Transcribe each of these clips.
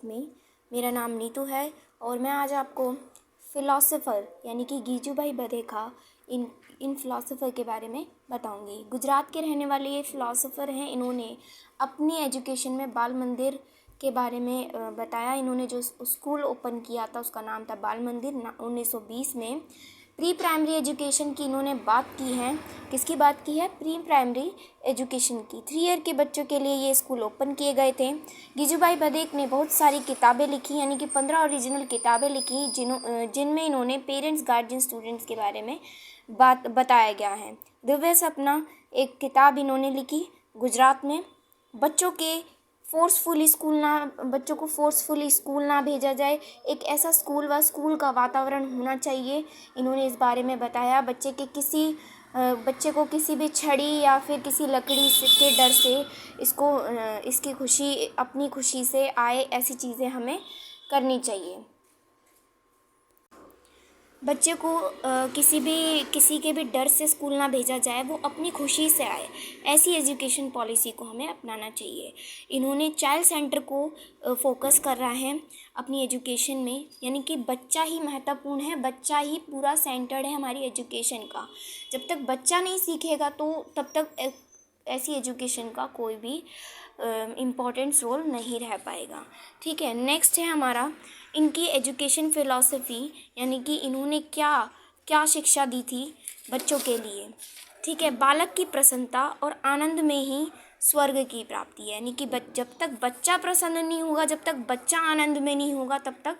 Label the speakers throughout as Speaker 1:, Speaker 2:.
Speaker 1: में मेरा नाम नीतू है और मैं आज आपको फ़िलासफ़र यानी कि गीजूभाई बधेखा इन फ़िलासफ़र के बारे में बताऊंगी। गुजरात के रहने वाले ये फ़िलासफ़र हैं। इन्होंने अपनी एजुकेशन में बाल मंदिर के बारे में बताया। इन्होंने जो स्कूल ओपन किया था उसका नाम था बाल मंदिर 1920 में। प्री प्राइमरी एजुकेशन की इन्होंने बात की है। किसकी बात की है? प्री प्राइमरी एजुकेशन की। 3 ईयर के बच्चों के लिए ये स्कूल ओपन किए गए थे। गीजूभाई बधेख ने बहुत सारी किताबें लिखी, यानी कि 15 ओरिजिनल किताबें लिखी जिनमें इन्होंने पेरेंट्स, गार्जियन, स्टूडेंट्स के बारे में बताया गया है। दिव्य सपना एक किताब इन्होंने लिखी। गुजरात में बच्चों को फोर्सफुली स्कूल ना भेजा जाए, एक ऐसा स्कूल का वातावरण होना चाहिए। इन्होंने इस बारे में बताया। बच्चे को किसी भी छड़ी या फिर किसी लकड़ी के डर से अपनी खुशी से आए, ऐसी चीज़ें हमें करनी चाहिए। बच्चे को किसी के भी डर से स्कूल ना भेजा जाए, वो अपनी खुशी से आए, ऐसी एजुकेशन पॉलिसी को हमें अपनाना चाहिए। इन्होंने चाइल्ड सेंटर को फोकस कर रहा है अपनी एजुकेशन में, यानी कि बच्चा ही महत्वपूर्ण है, बच्चा ही पूरा सेंटर्ड है हमारी एजुकेशन का। जब तक बच्चा नहीं सीखेगा तो तब तक ऐसी एजुकेशन का कोई भी इम्पोर्टेंस रोल नहीं रह पाएगा। ठीक है, नेक्स्ट है हमारा इनकी एजुकेशन फ़िलॉसफ़ी, यानी कि इन्होंने क्या शिक्षा दी थी बच्चों के लिए। ठीक है, बालक की प्रसन्नता और आनंद में ही स्वर्ग की प्राप्ति है, यानी कि जब तक बच्चा प्रसन्न नहीं होगा, जब तक बच्चा आनंद में नहीं होगा, तब तक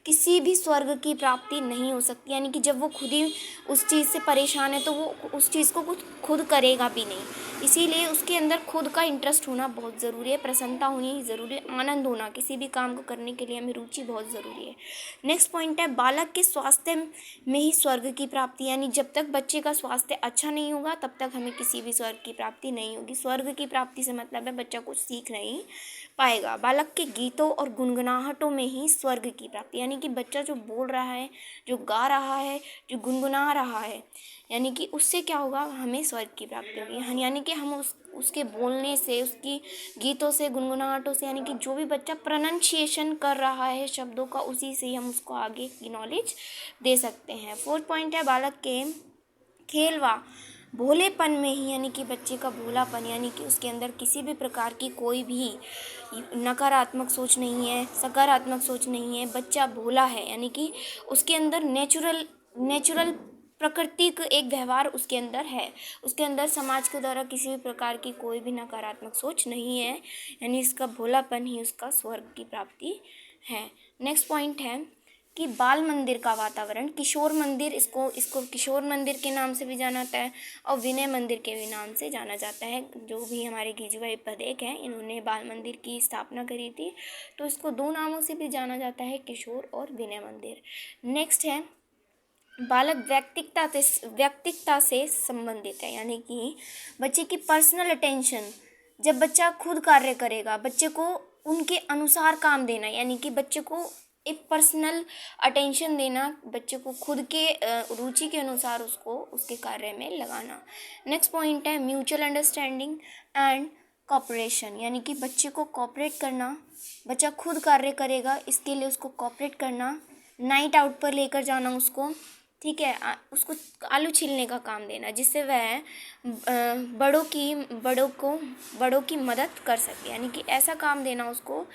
Speaker 1: किसी भी स्वर्ग की प्राप्ति नहीं हो सकती। यानी कि जब वो खुद ही उस चीज़ से परेशान है तो वो उस चीज़ को खुद करेगा भी नहीं। इसीलिए उसके अंदर खुद का इंटरेस्ट होना बहुत ज़रूरी है, प्रसन्नता होनी ज़रूरी है, आनंद होना, किसी भी काम को करने के लिए हमें रुचि बहुत ज़रूरी है। नेक्स्ट पॉइंट है बालक के स्वास्थ्य में ही स्वर्ग की प्राप्ति, यानी जब तक बच्चे का स्वास्थ्य अच्छा नहीं होगा तब तक हमें किसी भी स्वर्ग की प्राप्ति नहीं होगी। स्वर्ग की प्राप्ति से मतलब है बच्चा कुछ सीख नहीं पाएगा। बालक के गीतों और गुनगुनाहटों में ही स्वर्ग की प्राप्ति, यानी कि बच्चा जो बोल रहा है, जो गा रहा है, जो गुनगुना रहा है, यानी कि उससे क्या होगा, हमें स्वर्ग की प्राप्ति होगी। यानी कि हम उसके बोलने से, उसकी गीतों से, गुनगुनाहटों से, यानी कि जो भी बच्चा प्रोनंसिएशन कर रहा है शब्दों का, उसी से ही हम उसको आगे की नॉलेज दे सकते हैं। 4th पॉइंट है बालक के खेल व भोलेपन में ही, यानी कि बच्चे का भोलापन, यानी कि उसके अंदर किसी भी प्रकार की कोई भी नकारात्मक सोच नहीं है, सकारात्मक सोच नहीं है। बच्चा भोला है, यानी कि उसके अंदर नेचुरल प्रकृति का एक व्यवहार उसके अंदर है। उसके अंदर समाज के द्वारा किसी भी प्रकार की कोई भी नकारात्मक सोच नहीं है, यानी इसका भोलापन ही उसका स्वर्ग की प्राप्ति है। नेक्स्ट पॉइंट है कि बाल मंदिर का वातावरण, किशोर मंदिर, इसको किशोर मंदिर के नाम से भी जाना जाता है और विनय मंदिर के भी नाम से जाना जाता है। जो भी हमारे गीजूभाई बधेख हैं, इन्होंने बाल मंदिर की स्थापना करी थी, तो इसको 2 नामों से भी जाना जाता है, किशोर और विनय मंदिर। नेक्स्ट है बालक व्यक्तिकता से संबंधित है, यानी कि बच्चे की पर्सनल अटेंशन, जब बच्चा खुद कार्य करेगा, बच्चे को उनके अनुसार काम देना, यानी कि बच्चे को एक पर्सनल अटेंशन देना, बच्चे को खुद के रुचि के अनुसार उसको उसके कार्य में लगाना। नेक्स्ट पॉइंट है म्यूचुअल अंडरस्टैंडिंग एंड कॉपरेशन, यानी कि बच्चे को कॉपरेट करना, बच्चा खुद कार्य करेगा, इसके लिए उसको कॉपरेट करना, नाइट आउट पर लेकर जाना उसको, ठीक है, उसको आलू छीलने का काम देना, जिससे वह बड़ों की मदद कर सके, यानी कि ऐसा काम देना उसको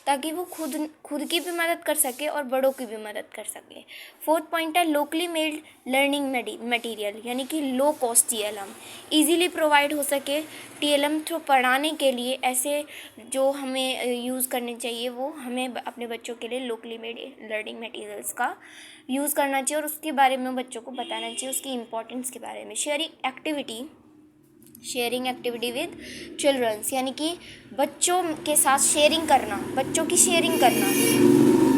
Speaker 1: ताकि वो खुद की भी मदद कर सके और बड़ों की भी मदद कर सके। 4th पॉइंट है लोकली मेड लर्निंग मटेरियल, यानी कि low cost TLM easily provide हो सके। TLM थ्रू पढ़ाने के लिए ऐसे जो हमें यूज़ करने चाहिए, वो हमें अपने बच्चों के लिए लोकली मेड लर्निंग मटेरियल्स का यूज़ करना चाहिए और उसके बारे में बच्चों को बताना चाहिए, उसकी इम्पोर्टेंस के बारे में। शेयरिंग एक्टिविटी विद चिल्ड्रंस, यानी कि बच्चों के साथ बच्चों की शेयरिंग करना,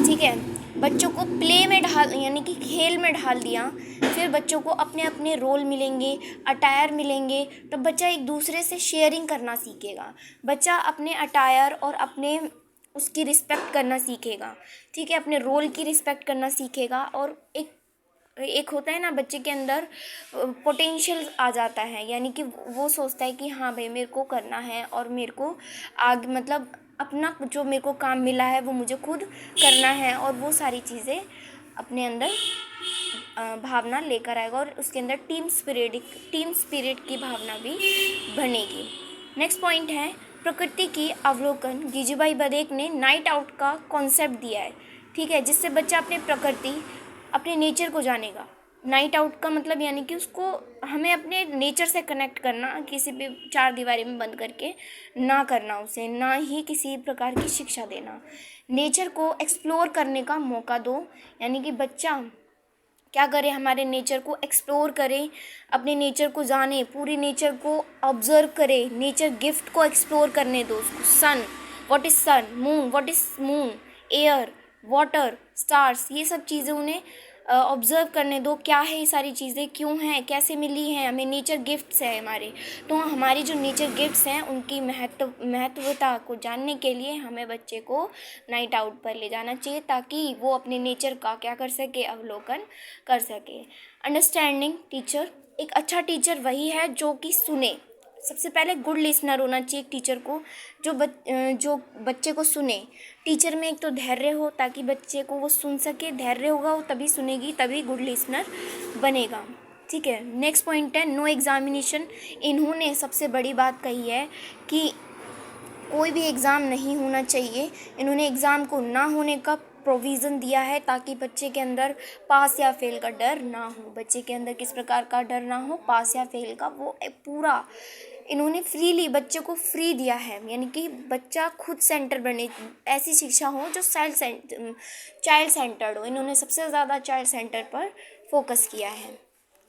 Speaker 1: ठीक है। बच्चों को प्ले में यानी कि खेल में ढाल दिया, फिर बच्चों को अपने अपने रोल मिलेंगे, अटायर मिलेंगे, तब बच्चा एक दूसरे से शेयरिंग करना सीखेगा। बच्चा अपने अटायर और अपने उसकी रिस्पेक्ट करना सीखेगा, ठीक है, अपने रोल की रिस्पेक्ट करना सीखेगा। और एक होता है ना, बच्चे के अंदर पोटेंशियल आ जाता है, यानी कि वो सोचता है कि हाँ भाई मेरे को करना है और मेरे को आगे मतलब अपना जो मेरे को काम मिला है वो मुझे खुद करना है, और वो सारी चीज़ें अपने अंदर भावना लेकर आएगा, और उसके अंदर टीम स्पिरिट की भावना भी बनेगी। नेक्स्ट पॉइंट है प्रकृति की अवलोकन। गीजूभाई बधेक ने नाइट आउट का कॉन्सेप्ट दिया है, ठीक है, जिससे बच्चा अपने प्रकृति, अपने नेचर को जानेगा। नाइट आउट का मतलब यानी कि उसको, हमें अपने नेचर से कनेक्ट करना, किसी भी चार दीवारी में बंद करके ना करना उसे, ना ही किसी प्रकार की शिक्षा देना। नेचर को एक्सप्लोर करने का मौका दो, यानी कि बच्चा क्या करे, हमारे नेचर को एक्सप्लोर करे, अपने नेचर को जाने, पूरी नेचर को ऑब्जर्व करे, नेचर गिफ्ट को एक्सप्लोर करने दो उसको। Sun, what is sun, moon, what is moon, air, water, stars, ये सब चीज़ें उन्हें ऑब्जर्व करने दो। क्या है ये सारी चीज़ें, क्यों हैं, कैसे मिली हैं, हमें नेचर गिफ्ट्स है हमारे। तो हमारी जो नेचर गिफ्ट्स हैं उनकी महत्वता को जानने के लिए हमें बच्चे को नाइट आउट पर ले जाना चाहिए, ताकि वो अपने नेचर का क्या कर सके, अवलोकन कर सके। Understanding teacher. एक अच्छा टीचर वही है जो कि सुने। सबसे पहले गुड लिसनर होना चाहिए एक टीचर को, जो बच्चे को सुने। टीचर में एक तो धैर्य हो, ताकि बच्चे को वो सुन सके, धैर्य होगा वो तभी सुनेगी, तभी गुड लिसनर बनेगा, ठीक है। नेक्स्ट पॉइंट है नो एग्जामिनेशन। इन्होंने सबसे बड़ी बात कही है कि कोई भी एग्ज़ाम नहीं होना चाहिए। इन्होंने एग्ज़ाम को ना होने का प्रोविज़न दिया है, ताकि बच्चे के अंदर पास या फेल का डर ना हो। बच्चे के अंदर किस प्रकार का डर ना हो, पास या फेल का, वो पूरा इन्होंने फ्रीली बच्चे को फ्री दिया है, यानी कि बच्चा खुद सेंटर बने, ऐसी शिक्षा हो जो चाइल्ड सेंटर्ड हो। इन्होंने सबसे ज़्यादा चाइल्ड सेंटर पर फोकस किया है।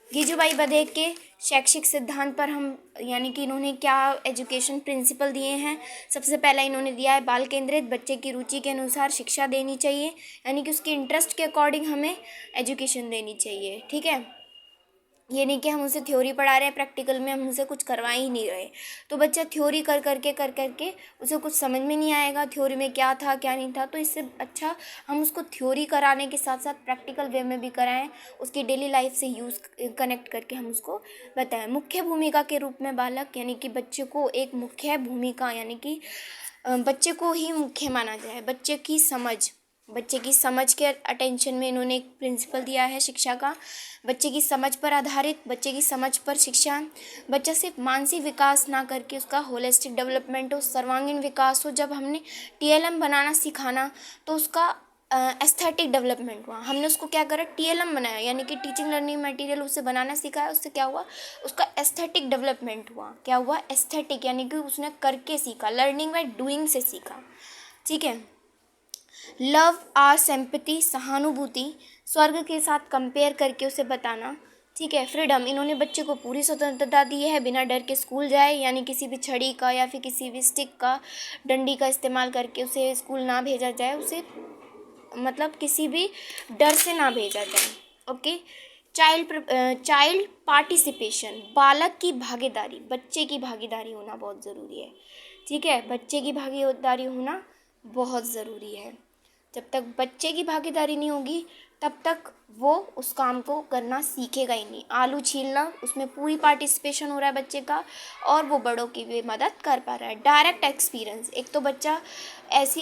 Speaker 1: गीजूभाई बधेक के शैक्षिक सिद्धांत पर हम, यानी कि इन्होंने क्या एजुकेशन प्रिंसिपल दिए हैं। सबसे पहला इन्होंने दिया है बाल केंद्रित, बच्चे की रुचि के अनुसार शिक्षा देनी चाहिए, यानी कि उसके इंटरेस्ट के अकॉर्डिंग हमें एजुकेशन देनी चाहिए, ठीक है। ये नहीं कि हम उसे थ्योरी पढ़ा रहे हैं, प्रैक्टिकल में हम उसे कुछ करवा ही नहीं रहे, तो बच्चा थ्योरी कर करके उसे कुछ समझ में नहीं आएगा, थ्योरी में क्या था क्या नहीं था। तो इससे अच्छा हम उसको थ्योरी कराने के साथ साथ प्रैक्टिकल वे में भी कराएं, उसकी डेली लाइफ से यूज़ कनेक्ट करके हम उसको बताएं। मुख्य भूमिका के रूप में बालक, यानी कि बच्चे को एक मुख्य भूमिका, यानी कि बच्चे को ही मुख्य माना जाए। बच्चे की समझ के अटेंशन में इन्होंने एक प्रिंसिपल दिया है शिक्षा का। बच्चे की समझ पर आधारित, बच्चे की समझ पर शिक्षा। बच्चा सिर्फ मानसिक विकास ना करके उसका होलिस्टिक डेवलपमेंट हो, सर्वांगीण विकास हो। जब हमने टीएलएम बनाना सिखाना तो उसका एस्थेटिक डेवलपमेंट हुआ। हमने उसको क्या करा, टीएलएम बनाया, यानी कि टीचिंग लर्निंग मटेरियल उसे बनाना सिखाया। उससे क्या हुआ, उसका एस्थेटिक डेवलपमेंट हुआ। क्या हुआ, एस्थेटिक, यानी कि उसने करके सीखा, लर्निंग बाय डूइंग से सीखा, ठीक है। लव आर सिंपैथी, सहानुभूति, स्वर्ग के साथ कंपेयर करके उसे बताना, ठीक है। फ्रीडम, इन्होंने बच्चे को पूरी स्वतंत्रता दी है, बिना डर के स्कूल जाए, यानी किसी भी छड़ी का या फिर किसी भी स्टिक का, डंडी का इस्तेमाल करके उसे स्कूल ना भेजा जाए, उसे मतलब किसी भी डर से ना भेजा जाए, ओके। चाइल्ड पार्टिसिपेशन, बालक की भागीदारी, बच्चे की भागीदारी होना बहुत ज़रूरी है, ठीक है। बच्चे की भागीदारी होना बहुत ज़रूरी है। जब तक बच्चे की भागीदारी नहीं होगी तब तक वो उस काम को करना सीखेगा ही नहीं। आलू छीलना, उसमें पूरी पार्टिसिपेशन हो रहा है बच्चे का, और वो बड़ों की भी मदद कर पा रहा है। डायरेक्ट एक्सपीरियंस, एक तो बच्चा ऐसी,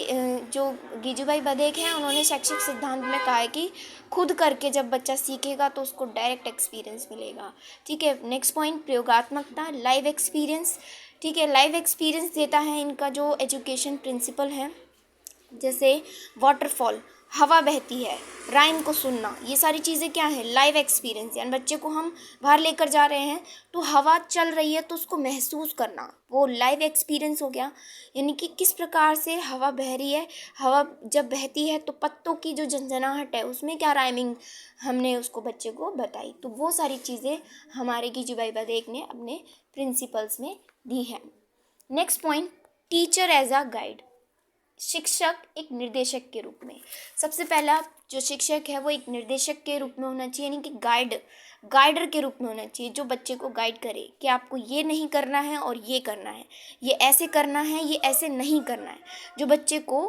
Speaker 1: जो गीजूभाई बधेक हैं उन्होंने शैक्षिक सिद्धांत में कहा है कि खुद करके जब बच्चा सीखेगा तो उसको डायरेक्ट एक्सपीरियंस मिलेगा, ठीक है। नेक्स्ट पॉइंट प्रयोगात्मकता, लाइव एक्सपीरियंस, ठीक है। लाइव एक्सपीरियंस देता है इनका जो एजुकेशन प्रिंसिपल है, जैसे वाटरफॉल, हवा बहती है, राइम को सुनना, ये सारी चीज़ें क्या है, लाइव एक्सपीरियंस। यानी बच्चे को हम बाहर लेकर जा रहे हैं तो हवा चल रही है तो उसको महसूस करना, वो लाइव एक्सपीरियंस हो गया। यानी कि किस प्रकार से हवा बह रही है, हवा जब बहती है तो पत्तों की जो झंझनाहट है उसमें क्या राइमिंग हमने उसको बच्चे को बताई। तो वो सारी चीज़ें हमारे गीजूभाई बधेक ने अपने प्रिंसिपल्स में दी है। Next point, teacher as a guide, शिक्षक एक निर्देशक के रूप में। सबसे पहला जो शिक्षक है वो एक निर्देशक के रूप में होना चाहिए, यानी कि गाइडर के रूप में होना चाहिए, जो बच्चे को गाइड करे कि आपको ये नहीं करना है और ये करना है, ये ऐसे करना है, ये ऐसे नहीं करना है, जो बच्चे को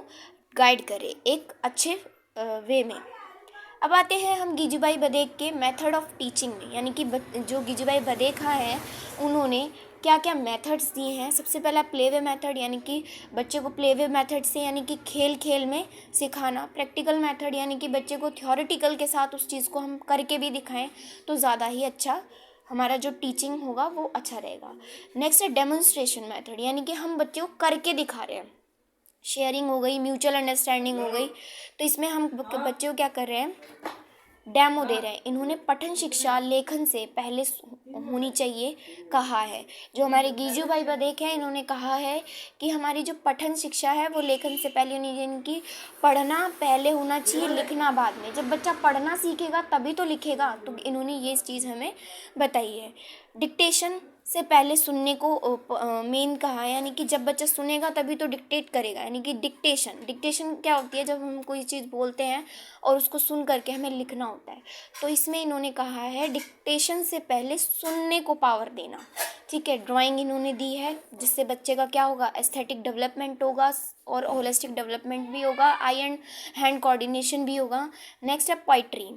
Speaker 1: गाइड करे एक अच्छे वे में। अब आते हैं हम गीजूभाई बधेक के मेथड ऑफ टीचिंग में, यानी कि जो गीजूभाई बधेक है उन्होंने क्या क्या मेथड्स दिए हैं। सबसे पहला प्ले वे मेथड, यानी कि बच्चे को प्ले वे मेथड से यानी कि खेल खेल में सिखाना। प्रैक्टिकल मेथड यानी कि बच्चे को थ्योरेटिकल के साथ उस चीज़ को हम करके भी दिखाएं तो ज़्यादा ही अच्छा हमारा जो टीचिंग होगा वो अच्छा रहेगा। नेक्स्ट है डेमोन्स्ट्रेशन मेथड, यानी कि हम बच्चे को करके दिखा रहे हैं। शेयरिंग हो गई, म्यूचुअल अंडरस्टैंडिंग हो गई। तो इसमें हम बच्चे को क्या कर रहे हैं, डेमो दे रहे हैं। इन्होंने पठन शिक्षा लेखन से पहले होनी चाहिए कहा है। जो हमारे गीजू भाई बदेख हैं, इन्होंने कहा है कि हमारी जो पठन शिक्षा है वो लेखन से पहले होनी चाहिए, इनकी पढ़ना पहले होना चाहिए, लिखना बाद में। जब बच्चा पढ़ना सीखेगा तभी तो लिखेगा, तो इन्होंने ये चीज़ हमें बताई है। डिक्टेशन से पहले सुनने को मेन कहा है, यानी कि जब बच्चा सुनेगा तभी तो डिक्टेट करेगा, यानी कि डिक्टेशन क्या होती है, जब हम कोई चीज़ बोलते हैं और उसको सुन करके हमें लिखना होता है। तो इसमें इन्होंने कहा है डिक्टेशन से पहले सुनने को पावर देना। ठीक है, ड्राइंग इन्होंने दी है, जिससे बच्चे का क्या होगा, एस्थेटिक डेवलपमेंट होगा और होलिस्टिक डेवलपमेंट भी होगा, आई एंड हैंड कोऑर्डिनेशन भी होगा। नेक्स्ट है पोइट्री,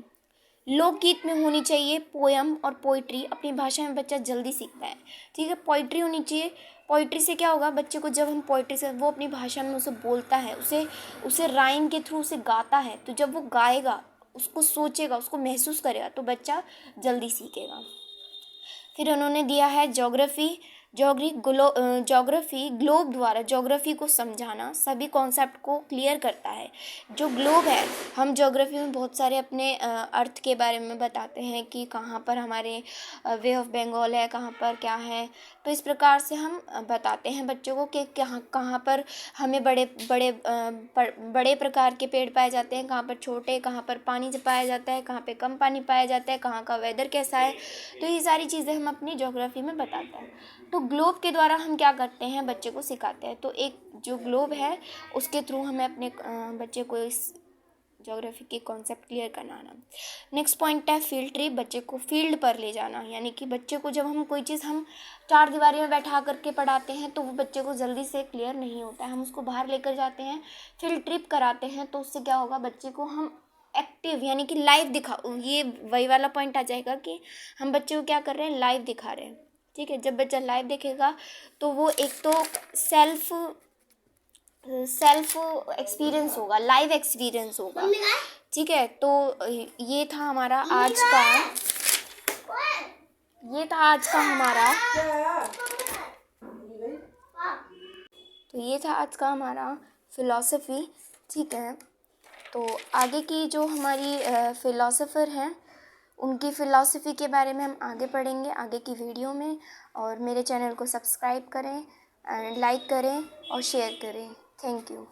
Speaker 1: लोकगीत में होनी चाहिए पोयम और पोइट्री। अपनी भाषा में बच्चा जल्दी सीखता है। ठीक है, पोइट्री होनी चाहिए। पोइट्री से क्या होगा, बच्चे को जब हम पोइट्री से, वो अपनी भाषा में उसे बोलता है, उसे राइम के थ्रू उसे गाता है, तो जब वो गाएगा, उसको सोचेगा, उसको महसूस करेगा, तो बच्चा जल्दी सीखेगा। फिर उन्होंने दिया है ज्योग्राफी ग्लोब द्वारा ज्योग्राफी को समझाना सभी कॉन्सेप्ट को क्लियर करता है। जो ग्लोब है, हम ज्योग्राफी में बहुत सारे अपने अर्थ के बारे में बताते हैं कि कहाँ पर हमारे वे ऑफ बंगाल है, कहाँ पर क्या है। तो इस प्रकार से हम बताते हैं बच्चों को कि कहाँ पर हमें बड़े प्रकार के पेड़ पाए जाते हैं, कहाँ पर छोटे, कहाँ पर पानी पाया जाता है, कहाँ पर कम पानी पाया जाता है, कहाँ का वेदर कैसा है। तो ये सारी चीज़ें हम अपनी ज्योग्राफी में बताते हैं। तो ग्लोब के द्वारा हम क्या करते हैं, बच्चे को सिखाते हैं। तो एक जो ग्लोब है उसके थ्रू हमें अपने बच्चे को इस ज्योग्राफी के कॉन्सेप्ट क्लियर कराना। नेक्स्ट पॉइंट है फील्ड ट्रिप, बच्चे को फील्ड पर ले जाना। यानी कि बच्चे को जब हम कोई चीज़ हम चार दीवारी में बैठा करके पढ़ाते हैं तो वो बच्चे को जल्दी से क्लियर नहीं होता है। हम उसको बाहर लेकर जाते हैं, फील्ड ट्रिप कराते हैं, तो उससे क्या होगा, बच्चे को हम एक्टिव यानी कि लाइव ये वही वाला पॉइंट आ जाएगा कि हम बच्चे को क्या कर रहे हैं, लाइव दिखा रहे हैं। ठीक है, जब बच्चा लाइव देखेगा तो वो एक तो सेल्फ एक्सपीरियंस होगा, लाइव एक्सपीरियंस होगा। ठीक है, तो ये था आज का हमारा फिलॉसफी। ठीक है, तो आगे की जो हमारी फिलॉसफर हैं उनकी फ़िलासफ़ी के बारे में हम आगे पढ़ेंगे आगे की वीडियो में। और मेरे चैनल को सब्सक्राइब करें, लाइक करें और शेयर करें। Thank you.